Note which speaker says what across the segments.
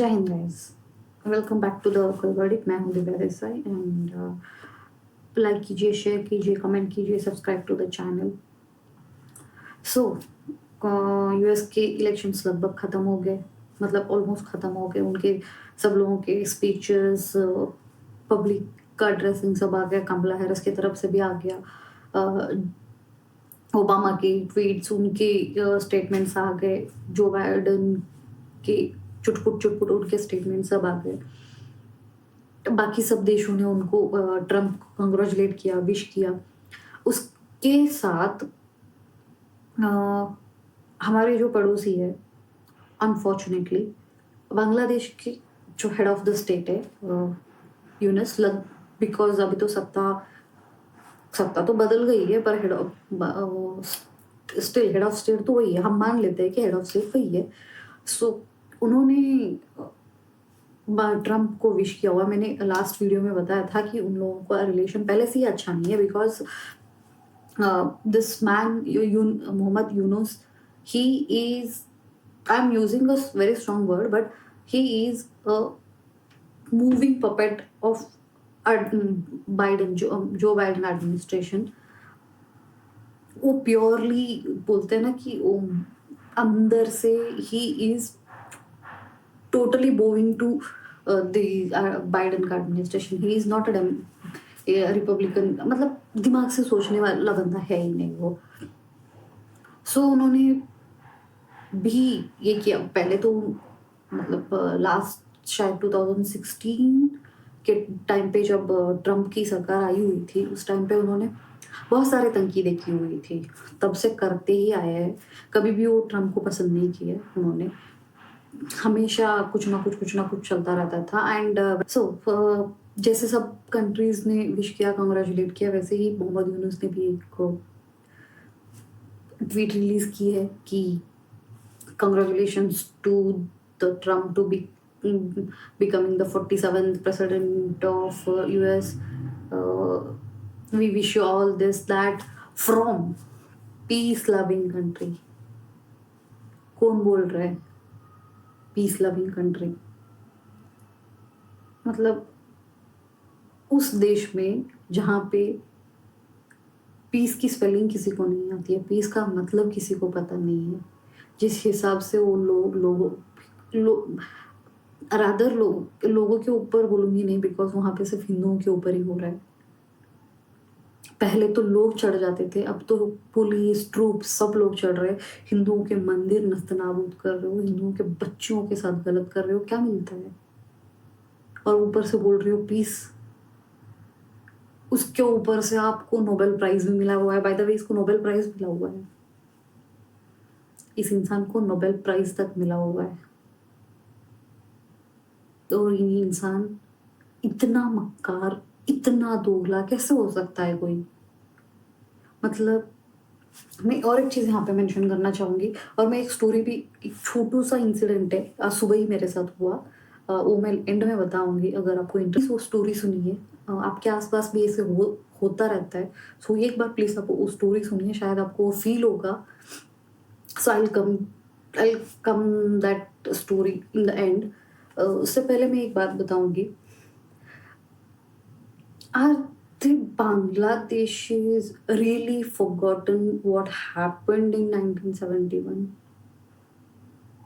Speaker 1: जय हिंद guys, welcome back to the Vocal Verdict. मैं हूँ दिव्या देसाई एंड लाइक कीजिए, शेयर कीजिए, कमेंट कीजिए, subscribe to the channel. So US के इलेक्शंस लगभग ख़त्म हो गए, मतलब ऑलमोस्ट ख़त्म हो गए। उनके सब लोगों के स्पीचेस, पब्लिक का एड्रेसिंग सब आ गया। कमला हैरिस की तरफ से भी आ गया, ओबामा के ट्वीट्स, उनके स्टेटमेंट्स आ गए, जो बाइडन के चुटपुट चुटपुट उनके स्टेटमेंट सब आ गए। बाकी सब देशों ने उनको ट्रम्प को कंग्रेचुलेट किया, विश किया। उसके साथ हमारे जो पड़ोसी है, अनफॉर्चुनेटली बांग्लादेश की जो हेड ऑफ द स्टेट है, यूनस लग, बिकॉज अभी तो सत्ता तो बदल गई है, पर head of still head of state तो वही है। हम मान लेते हैं कि हेड ऑफ स्टेट वही है। सो उन्होंने ट्रम्प को विश किया हुआ। मैंने लास्ट वीडियो में बताया था कि उन लोगों का रिलेशन पहले से ही अच्छा नहीं है, because this man Mohammad Yunus, he is, I am using a very strong word, but he is a moving puppet of Biden, Joe Biden administration. वो प्योरली बोलते हैं ना कि वो अंदर से he is totally bowing to the Biden का administration. He is not a Republican, मतलब दिमाग से सोचने वाला बंदा है ही नहीं वो। सो उन्होंने भी ये किया पहले तो, मतलब लास्ट शायद 2016 के टाइम पे जब ट्रम्प की सरकार आई हुई थी, उस टाइम पे उन्होंने बहुत सारे तनकीदें की हुई थी। तब से करते ही आए हैं, कभी भी वो ट्रम्प को पसंद नहीं किया उन्होंने। हमेशा कुछ ना कुछ चलता रहता था। एंड जैसे सब कंट्रीज ने विश किया, कंग्रेचुलेट किया, वैसे ही मोहम्मद यूनुस ने भी एक ट्वीट रिलीज की है कि congratulations to the Trump to be becoming the 47th president of US. We wish you all this, that from peace loving country. कौन बोल रहा है पीस लविंग कंट्री? मतलब उस देश में जहाँ पे पीस की स्पेलिंग किसी को नहीं आती है, पीस का मतलब किसी को पता नहीं है, जिस हिसाब से वो लोगों के ऊपर बोलूंगी नहीं, बिकॉज वहाँ पे सिर्फ हिंदुओं के ऊपर ही हो रहा है। पहले तो लोग चढ़ जाते थे, अब तो पुलिस ट्रूप सब लोग चढ़ रहे हैं। हिंदुओं के मंदिर नस्तनाबूद कर रहे हो, हिंदुओं के बच्चों के साथ गलत कर रहे हो, क्या मिलता है? और ऊपर से बोल रहे हो पीस। उसके ऊपर से आपको नोबेल प्राइज भी मिला हुआ है। बाय द वे, इसको नोबेल प्राइज मिला हुआ है, इस इंसान को नोबेल प्राइज तक मिला हुआ है। और ये इंसान इतना मक्कार, इतना दोगला कैसे हो सकता है कोई? मतलब मैं और एक चीज़ यहाँ पे मेंशन करना चाहूँगी, और मैं एक स्टोरी भी, एक छोटू सा इंसिडेंट है, आज सुबह ही मेरे साथ हुआ, वो मैं एंड में बताऊंगी। अगर आपको इंटरेस्ट, वो स्टोरी सुनिए। आपके आसपास भी ऐसे होता रहता है। सो एक बार प्लीज़ आप वो स्टोरी सुनिए, शायद आपको फील होगा। So I come that story in the end. उससे पहले मैं एक बात बताऊंगी। Are the Bangladeshis really forgotten what happened in 1971?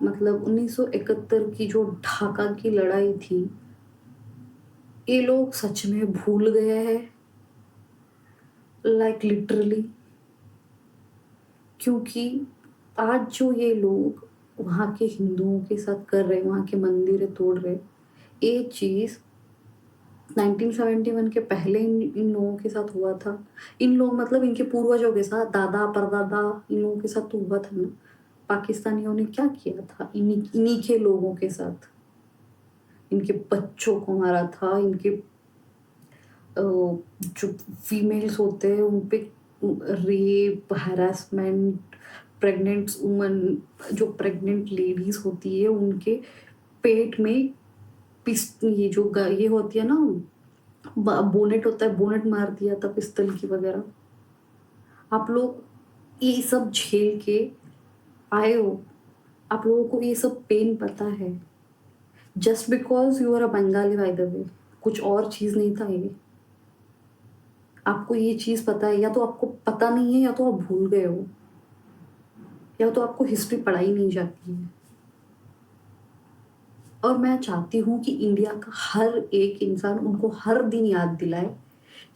Speaker 1: मतलब 1971 की जो ढाका की लड़ाई थी, ये लोग सच में भूल गए हैं, लाइक लिटरली। क्योंकि आज जो ये लोग वहाँ के हिंदुओं के साथ कर रहे, वहाँ के मंदिर तोड़ रहे, ये चीज़ 1971 के पहले इन लोगों के साथ हुआ था। इन लोग मतलब इनके पूर्वजों के साथ, दादा परदादा, इन लोगों के साथ तो हुआ था ना। पाकिस्तानियों ने क्या किया था इन्हीं के लोगों के साथ? इनके बच्चों को मारा था, इनके जो फीमेल्स होते हैं उन पे रेप, हैरासमेंट, प्रेग्नेंट वुमन, जो प्रेग्नेंट लेडीज होती है उनके पेट में ये जो ये होती है ना, बोनेट होता है, बोनेट मार दिया था पिस्तल की वगैरह। आप लोग ये सब झेल के आए हो, आप लोगों को ये सब पेन पता है just because you are a Bengali by the way, कुछ और चीज़ नहीं था ये। आपको ये चीज़ पता है, या तो आपको पता नहीं है या तो आप भूल गए हो, या तो आपको हिस्ट्री पढ़ाई नहीं जाती है। और मैं चाहती हूँ कि इंडिया का हर एक इंसान उनको हर दिन याद दिलाए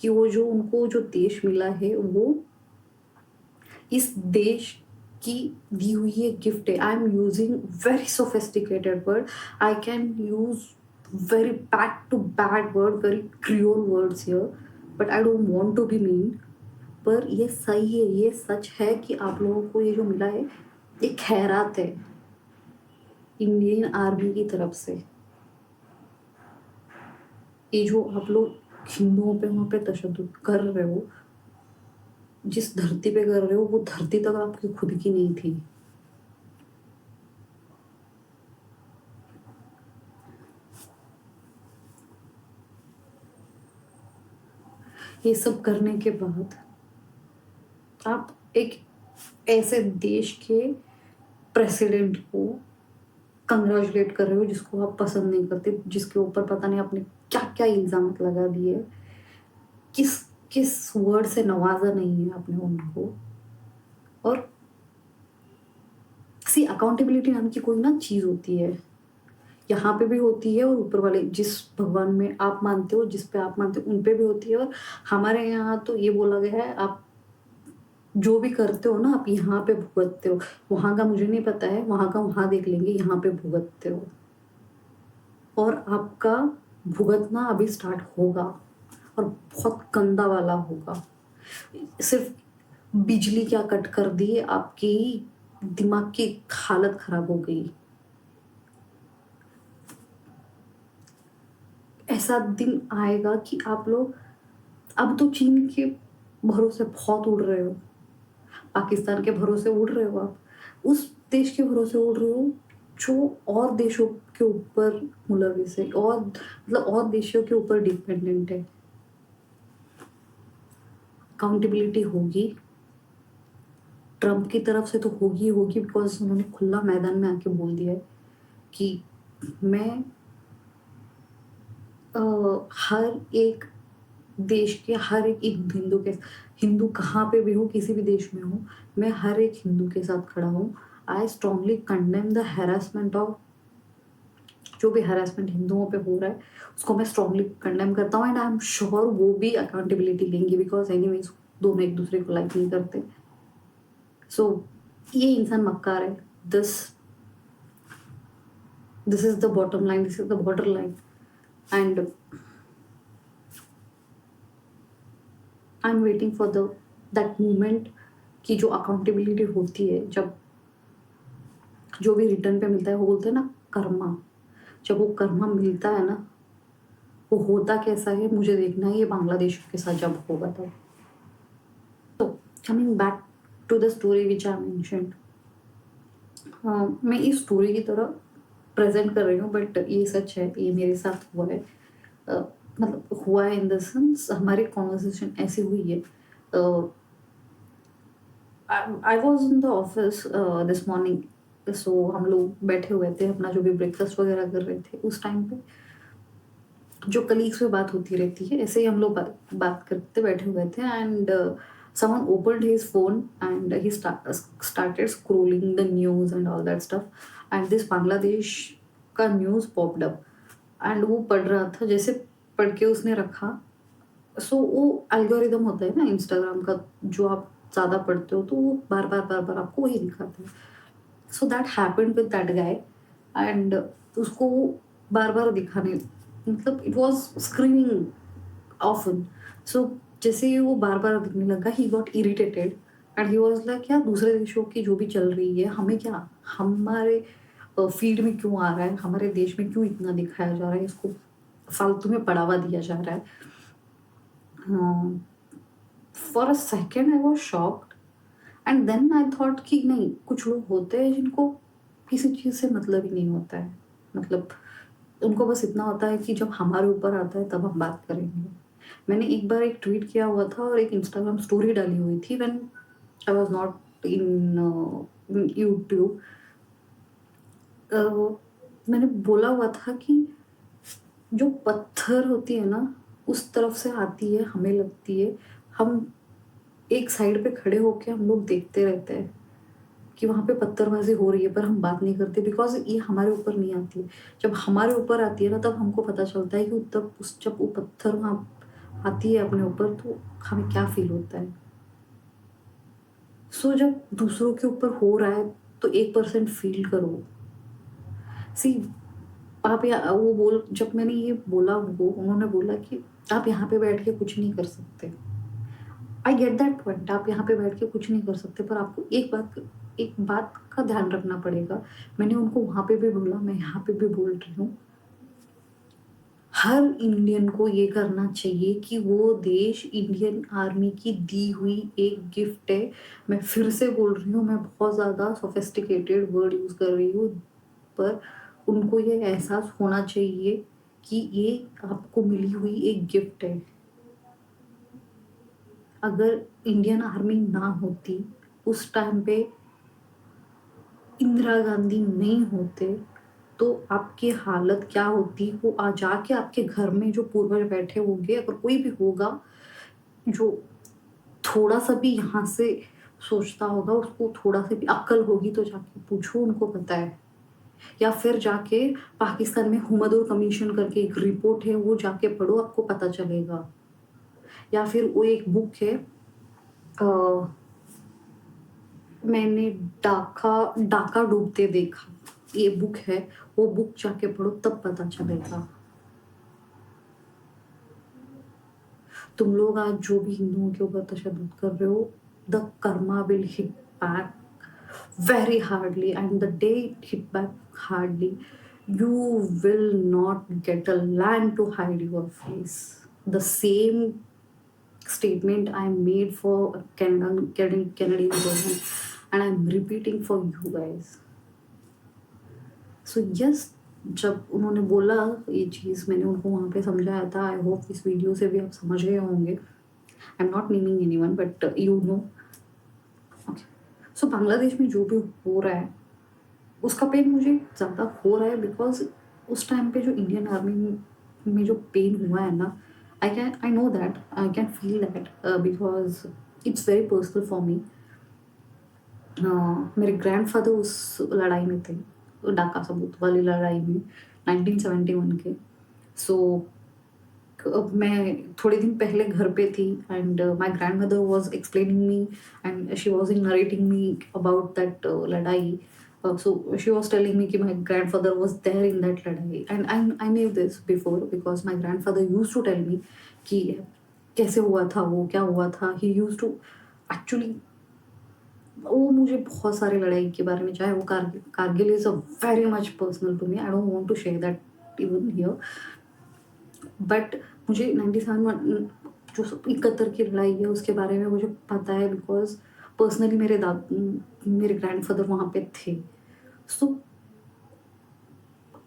Speaker 1: कि वो जो उनको जो देश मिला है वो इस देश की दी हुई एक गिफ्ट है। I am using very sophisticated word, I can use very bad to bad word, very creole words here, but I don't want to be mean. पर ये सही है, ये सच है कि आप लोगों को ये जो मिला है एक खैरात है इंडियन आर्मी की तरफ से। ये जो आप लोग हिंदुओं पे वहाँ पे तशद्दुद कर रहे हो, जिस धरती पे कर रहे हो, वो धरती तक आपकी खुद की नहीं थी। ये सब करने के बाद आप एक ऐसे देश के प्रेसिडेंट को कंग्रेचुलेट कर रहे हो जिसको आप पसंद नहीं करते, जिसके ऊपर पता नहीं आपने क्या क्या इल्जाम लगा दिए, किस किस वर्ड से नवाजा नहीं है आपने उनको। और किसी अकाउंटेबिलिटी नाम की कोई ना चीज़ होती है, यहाँ पे भी होती है और ऊपर वाले जिस भगवान में आप मानते हो, जिस पे आप मानते हो, उन पे भी होती है। और हमारे यहाँ तो ये बोला गया है, आप जो भी करते हो ना आप यहाँ पे भुगतते हो। वहाँ का मुझे नहीं पता है, वहाँ का वहाँ देख लेंगे, यहाँ पे भुगतते हो। और आपका भुगतना अभी स्टार्ट होगा और बहुत गंदा वाला होगा। सिर्फ बिजली क्या कट कर दी, आपकी दिमाग की हालत खराब हो गई। ऐसा दिन आएगा कि आप लोग अब तो चीन के भरोसे बहुत उड़ रहे हो, पाकिस्तान के भरोसे उड़ रहे हो, आप उस देश के भरोसे उड़ रहे हो जो और देशों के ऊपर मुलविस है, और मतलब और देशों के ऊपर डिपेंडेंट है। अकाउंटेबिलिटी होगी, ट्रम्प की तरफ से तो होगी होगी, बिकॉज उन्होंने खुला मैदान में आके बोल दिया है कि मैं हर एक देश के हर एक हिंदू कहाँ पे भी हो, किसी भी देश में हो, मैं हर एक हिंदू के साथ खड़ा हूँ। I strongly condemn the harassment of, जो भी हैरेसमेंट हिंदुओं पे हो रहा है उसको मैं स्ट्रांगली कंडेम करता हूँ। एंड आई एम श्योर वो भी अकाउंटेबिलिटी लेंगे, बिकॉज एनीवेज दोनों एक दूसरे को लाइक नहीं करते। सो ये इंसान मक्कार है। This is the bottom line, this is the border line. And I am waiting for that moment की जो अकाउंटेबिलिटी होती है, जब जो भी रिटर्न पे मिलता है, वो बोलते हैं ना कर्मा, जब वो कर्मा मिलता है ना, वो होता कैसा है मुझे देखना है, ये बांग्लादेश के साथ जब होगा तब। तो coming back to the story which I mentioned, मैं इस स्टोरी की तरह प्रेजेंट कर रही हूँ, बट ये सच है, ये मेरे साथ हुआ है। मतलब हुआ है इन द सेंस, हमारी कॉन्वर्सेशन ऐसी हुई है। I was in the office this morning, so हम लोग बैठे हुए थे, अपना जो भी ब्रेकफास्ट वगैरह कर रहे थे। उस टाइम पे जो कलीग्स में बात होती रहती है, ऐसे ही हम लोग बात करते बैठे हुए थे। And someone opened his phone and he started scrolling the news and all that stuff, and this Bangladesh का न्यूज़ popped up, एंड वो पढ़ रहा था, जैसे पढ़ के उसने रखा। सो वो एल्गोरिदम होता है ना इंस्टाग्राम का, जो आप ज़्यादा पढ़ते हो तो वो बार बार आपको वही दिखाता है। So that happened with that guy, and उसको बार बार दिखाने, मतलब इट वॉज स्क्रीनिंग ऑफन। सो जैसे ही वो बार बार दिखने लगा, he got irritated and he was like, यार दूसरे देशों की जो भी चल रही है, हमें क्या, हमारे फील्ड में क्यों आ रहा है, हमारे देश में क्यों इतना दिखाया जा रहा है, इसको फालतू में बढ़ावा दिया जा रहा है। For a second I was shocked, and then I thought कि नहीं, कुछ लोग होते हैं जिनको किसी चीज़ से मतलब ही नहीं होता है। मतलब उनको बस इतना होता है कि जब हमारे ऊपर आता है तब हम बात करेंगे। मैंने एक बार एक ट्वीट किया हुआ था और एक इंस्टाग्राम स्टोरी डाली हुई थी when I was not in YouTube. मैंने बोला हुआ था कि जो पत्थर होती है ना, उस तरफ से आती है, हमें लगती है। हम एक साइड पे खड़े होके हम लोग देखते रहते हैं कि वहाँ पे पत्थरबाज़ी हो रही है, पर हम बात नहीं करते बिकॉज़ ये हमारे ऊपर नहीं आती है। जब हमारे ऊपर आती है ना, तब हमको पता चलता है कि तब उस जब वो पत्थर वहाँ आती है अपने ऊपर, तो हमें क्या फ़ील होता है। सो जब दूसरों के ऊपर हो रहा है, तो 1% फ़ील करो। सी आप या वो बोल जब मैंने ये बोला उनको, उन्होंने बोला कि आप यहाँ पे बैठ के कुछ नहीं कर सकते। आई गेट दैट पॉइंट, आप यहाँ पे बैठ के कुछ नहीं कर सकते, पर आपको एक बात का ध्यान रखना पड़ेगा। मैंने उनको वहाँ पे भी बोला, मैं यहाँ पे भी बोल रही हूँ। हर इंडियन को ये करना चाहिए कि वो देश इंडियन आर्मी की दी हुई एक गिफ्ट है। मैं फिर से बोल रही हूँ, मैं बहुत ज़्यादा सोफिस्टिकेटेड वर्ड यूज़ कर रही हूँ, पर उनको ये एहसास होना चाहिए कि ये आपको मिली हुई एक गिफ्ट है। अगर इंडियन आर्मी ना होती, उस टाइम पे इंदिरा गांधी नहीं होते, तो आपकी हालत क्या होती? वो जाके आपके घर में जो पूर्वज बैठे होंगे, अगर कोई भी होगा जो थोड़ा-सा भी यहाँ से सोचता होगा, उसको थोड़ा-सा भी अक्ल होगी, तो जाके पूछो, उनको पता है। या फिर जाके पाकिस्तान में हुमदुर कमीशन करके एक रिपोर्ट है, वो जाके पढ़ो, आपको पता चलेगा। या फिर वो एक बुक है, अ, मैंने डाका डूबते देखा, ये बुक है, वो बुक जाके पढ़ो, तब पता चलेगा। तुम लोग आज जो भी हिंदुओं के ऊपर तशद्दुद कर रहे हो, the Karma will hit back very hardly, and the day it hit back hardly, you will not get a land to hide your face. The same statement I made for Canadian government, and I'm repeating for you guys. So yes, जब उन्होंने बोला ये चीज़, मैंने उनको वहाँ पे समझाया था। आई होप इस वीडियो से भी आप समझ गए होंगे। I am not naming anyone, but you know. Okay, so Bangladesh में जो भी हो रहा है, उसका पेन मुझे ज़्यादा हो रहा है बिकॉज़ उस टाइम पे जो इंडियन आर्मी में जो पेन हुआ है ना, I know that, I can feel that, because it's very personal for me. मेरे ग्रैंडफ़ादर उस लड़ाई में थे, डाका सबूत वाली लड़ाई में 1971 के। सो मैं थोड़े दिन पहले घर पे थी, and my grandmother was explaining me, and she was narrating me about that लड़ाई। So she was telling me कि my grandfather was there in that लड़ाई, and I knew this before because my grandfather used to tell me कि कैसे हुआ था वो, क्या हुआ था। He used to actually, वो मुझे बहुत सारे लड़ाई के बारे में, चाहे वो Kargil is a very much personal to me, I don't want to share that even here. But मुझे 97 जो 71 की लड़ाई है उसके बारे में मुझे पता है, बिकॉज़ पर्सनली मेरे ग्रैंडफ़ादर वहाँ पे थे। सो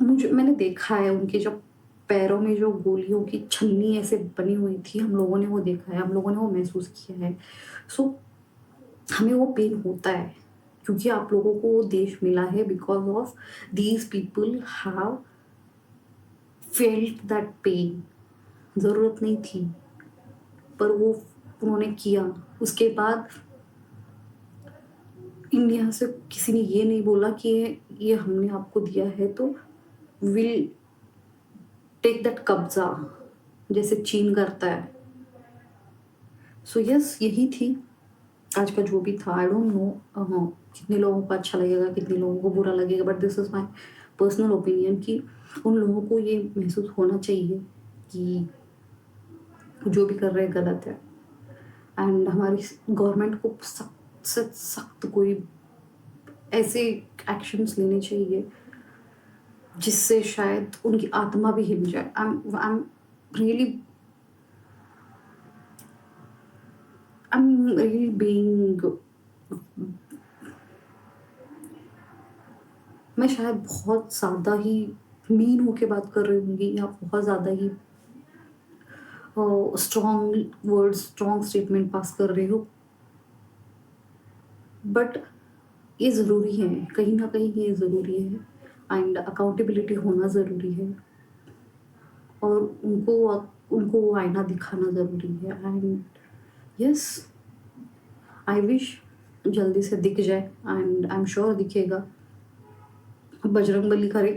Speaker 1: मैंने देखा है उनके जब पैरों में जो गोलियों की छन्नी ऐसे बनी हुई थी, हम लोगों ने वो देखा है, हम लोगों ने वो महसूस किया है। सो हमें वो पेन होता है क्योंकि आप लोगों को वो देश मिला है because of these people have felt that pain. ज़रूरत नहीं थी, पर वो उन्होंने किया। उसके बाद इंडिया से किसी ने ये नहीं बोला कि ये हमने आपको दिया है तो विल टेक दैट कब्ज़ा, जैसे चीन करता है। सो यस, यही थी आज का जो भी था। आई डोंट नो कितने लोगों को अच्छा लगेगा, कितने लोगों को बुरा लगेगा, but this is my personal opinion कि उन लोगों को ये महसूस होना चाहिए कि जो भी कर रहे हैं गलत है, एंड हमारी गवर्नमेंट को सख्त से सख्त कोई ऐसे एक्शंस लेने चाहिए जिससे शायद उनकी आत्मा भी हिल जाए। आई एम रियली बीइंग, मैं शायद बहुत ज़्यादा ही मीन होके बात कर रही होंगी या बहुत ज़्यादा ही strong words, strong statement pass कर रही हूँ, बट ये ज़रूरी है, कहीं न कहीं ये ज़रूरी है। एंड अकाउंटेबिलिटी होना ज़रूरी है और उनको उनको वो आईना दिखाना ज़रूरी है एंड यस आई विश जल्दी से दिख जाए एंड आई एम श्योर दिखेगा। बजरंगबली करे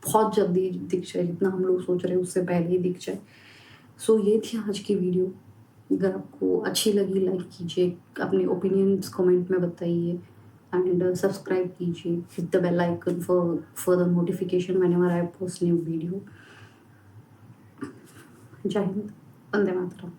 Speaker 1: बहुत जल्दी दिख जाए, जितना हम लोग सोच रहे हैं उससे पहले ही दिख जाए। सो ये थी आज की वीडियो। अगर आपको अच्छी लगी लाइक कीजिए, अपने ओपिनियंस कमेंट में बताइए एंड सब्सक्राइब कीजिए, hit the bell icon for further notification whenever I post new video. जय हिंद, वंदे मातरम।